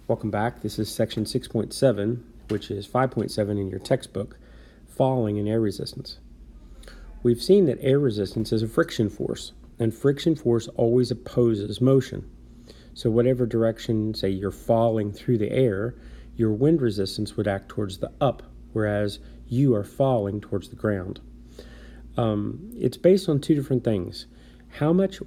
Welcome back. This is section 6.7, which is 5.7 in your textbook, falling in air resistance. We've seen that air resistance is a friction force, and friction force always opposes motion. So whatever direction, say you're falling through the air, your wind resistance would act towards the up, whereas you are falling towards the ground. It's based on two different things. How much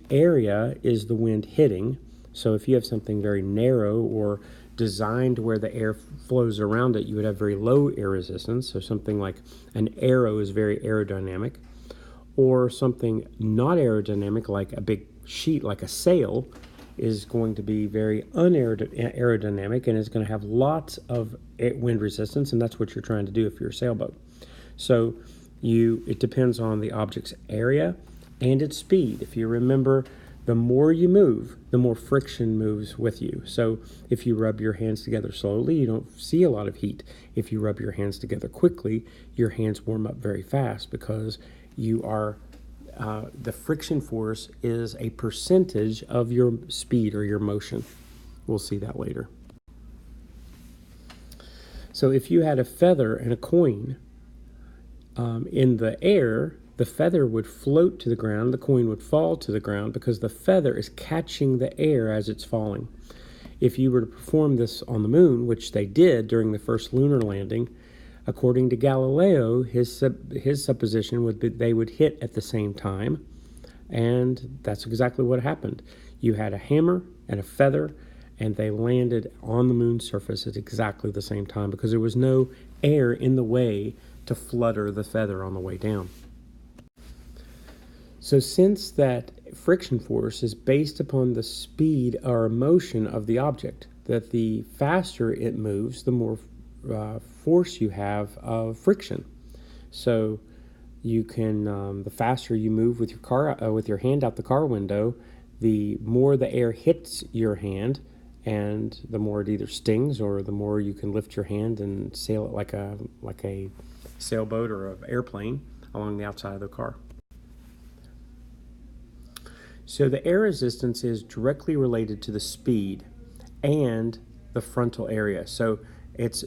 area is the wind hitting? So if you have something very narrow or designed where the air flows around it, you would have very low air resistance. So something like an arrow is very aerodynamic. Or something not aerodynamic, like a big sheet, like a sail, is going to be very unaerodynamic and is going to have lots of wind resistance, and that's what you're trying to do if you're a sailboat. So it depends on the object's area and its speed. If you remember, the more you move, the more friction moves with you. So if you rub your hands together slowly, you don't see a lot of heat. If you rub your hands together quickly, your hands warm up very fast because you are the friction force is a percentage of your speed or your motion. We'll see that later. So if you had a feather and a coin in the air, the feather would float to the ground, the coin would fall to the ground because the feather is catching the air as it's falling. If you were to perform this on the moon, which they did during the first lunar landing, according to Galileo, his supposition would be they would hit at the same time, and that's exactly what happened. You had a hammer and a feather, and they landed on the moon's surface at exactly the same time because there was no air in the way to flutter the feather on the way down. So since that friction force is based upon the speed or motion of the object, that the faster it moves, the more force you have of friction. So you can, the faster you move with your car, with your hand out the car window, the more the air hits your hand, and the more it either stings or the more you can lift your hand and sail it like a sailboat or an airplane along the outside of the car. So the air resistance is directly related to the speed and the frontal area. So it's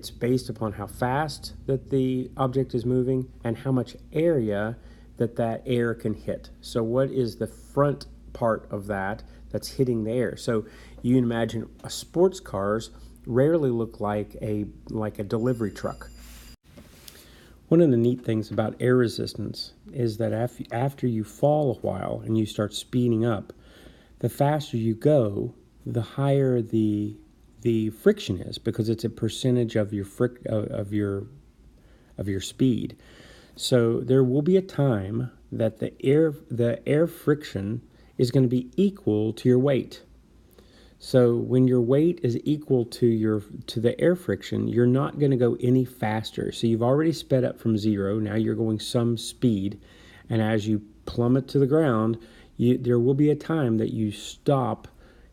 based upon how fast that the object is moving and how much area that air can hit. So what is the front part of that that's hitting the air? So you can imagine sports cars rarely look like a delivery truck. One of the neat things about air resistance is that after you fall a while and you start speeding up, the faster you go, the higher the friction is because it's a percentage of your speed. So there will be a time that the air friction is going to be equal to your weight. So when your weight is equal to the air friction, you're not going to go any faster. So you've already sped up from zero. Now you're going some speed. And as you plummet to the ground, there will be a time that you stop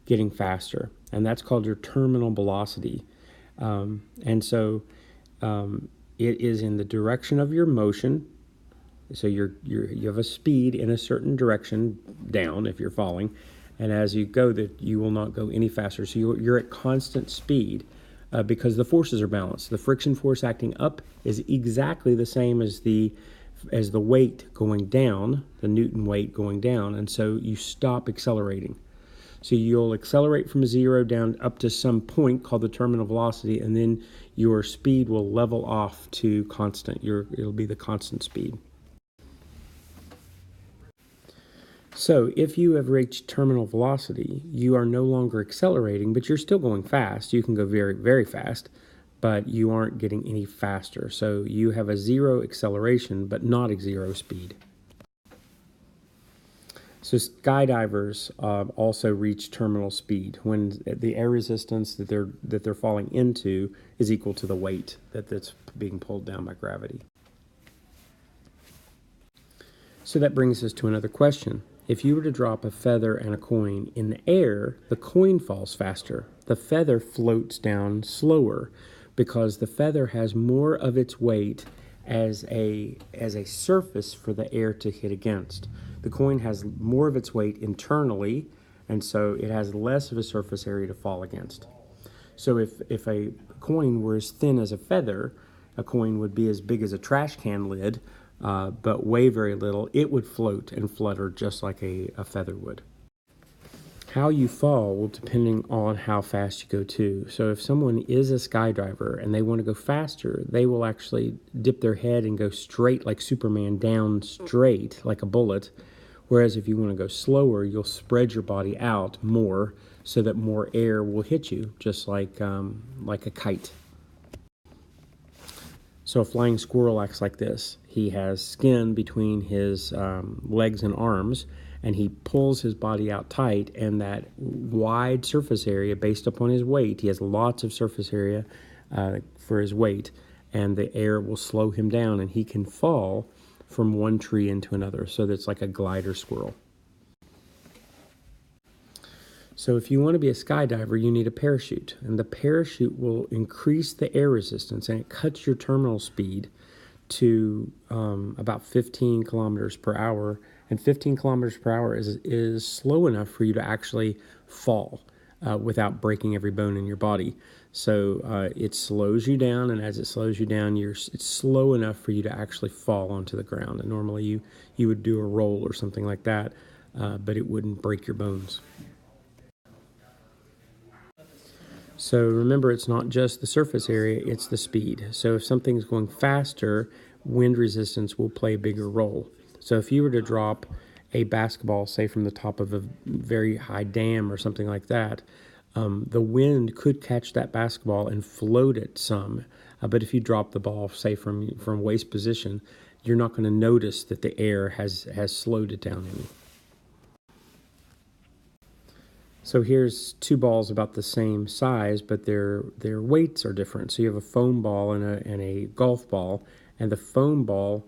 getting faster. And that's called your terminal velocity. And so it is in the direction of your motion. So you have a speed in a certain direction down if you're falling. And as you go, that you will not go any faster. So you're at constant speed because the forces are balanced. The friction force acting up is exactly the same as the weight going down, the Newton weight going down, and so you stop accelerating. So you'll accelerate from zero down up to some point called the terminal velocity, and then your speed will level off to constant. It'll be the constant speed. So if you have reached terminal velocity, you are no longer accelerating, but you're still going fast. You can go very, very fast, but you aren't getting any faster. So you have a zero acceleration, but not a zero speed. So skydivers also reach terminal speed when the air resistance that they're falling into is equal to the weight that's being pulled down by gravity. So that brings us to another question. If you were to drop a feather and a coin in the air, the coin falls faster. The feather floats down slower because the feather has more of its weight as a surface for the air to hit against. The coin has more of its weight internally and so it has less of a surface area to fall against. So if a coin were as thin as a feather, a coin would be as big as a trash can lid, but weigh very little. It would float and flutter just like a feather would. How you fall will depending on how fast you go too. So if someone is a skydiver and they want to go faster, they will actually dip their head and go straight like Superman, down straight like a bullet. Whereas if you want to go slower, you'll spread your body out more so that more air will hit you, just like a kite. So a flying squirrel acts like this. He has skin between his legs and arms, and he pulls his body out tight, and that wide surface area based upon his weight, he has lots of surface area for his weight, and the air will slow him down, and he can fall from one tree into another. So that's like a glider squirrel. So if you want to be a skydiver, you need a parachute, and the parachute will increase the air resistance, and it cuts your terminal speed to about 15 kilometers per hour, and 15 kilometers per hour is slow enough for you to actually fall without breaking every bone in your body. So it slows you down, and as it slows you down, it's slow enough for you to actually fall onto the ground. And normally you would do a roll or something like that, but it wouldn't break your bones. So remember, it's not just the surface area, it's the speed. So if something's going faster, wind resistance will play a bigger role. So if you were to drop a basketball, say from the top of a very high dam or something like that, the wind could catch that basketball and float it some. But if you drop the ball, say from waist position, you're not going to notice that the air has slowed it down any. So here's two balls about the same size, but their weights are different. So you have a foam ball and a golf ball, and the foam ball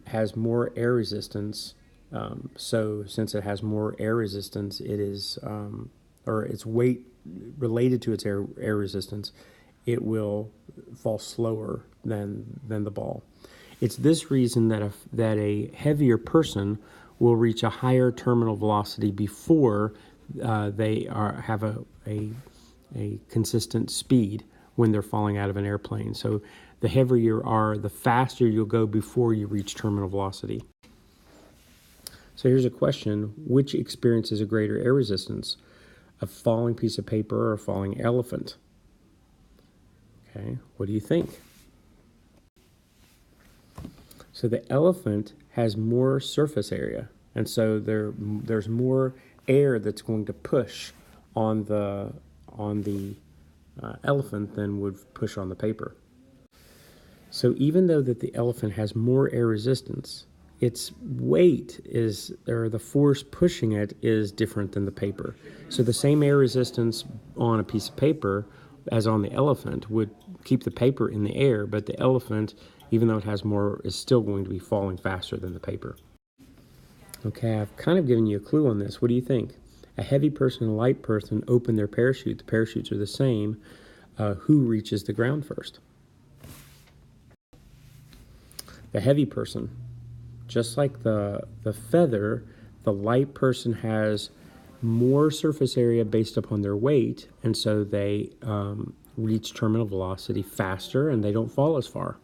has more air resistance. So since it has more air resistance, it is, or its weight related to its air resistance, it will fall slower than the ball. It's this reason that a heavier person will reach a higher terminal velocity before they have a consistent speed when they're falling out of an airplane. So the heavier you are, the faster you'll go before you reach terminal velocity. So here's a question: which experiences a greater air resistance, a falling piece of paper or a falling elephant? Okay, what do you think? So the elephant has more surface area, and so there's more air that's going to push on the elephant than would push on the paper. So even though that the elephant has more air resistance, its weight or the force pushing it is different than the paper. So the same air resistance on a piece of paper as on the elephant would keep the paper in the air, but the elephant, even though it has more, is still going to be falling faster than the paper. Okay, I've kind of given you a clue on this. What do you think? A heavy person and a light person open their parachute. The parachutes are the same. Who reaches the ground first? The heavy person. Just like the feather, the light person has more surface area based upon their weight, and so they reach terminal velocity faster, and they don't fall as far,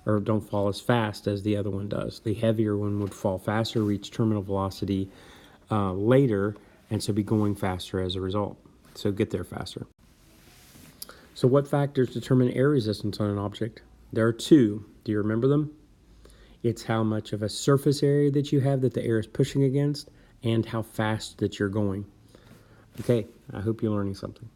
or don't fall as fast as the other one does. The heavier one would fall faster, reach terminal velocity later, and so be going faster as a result. So get there faster. So what factors determine air resistance on an object? There are two. Do you remember them? It's how much of a surface area that you have that the air is pushing against, and how fast that you're going. Okay, I hope you're learning something.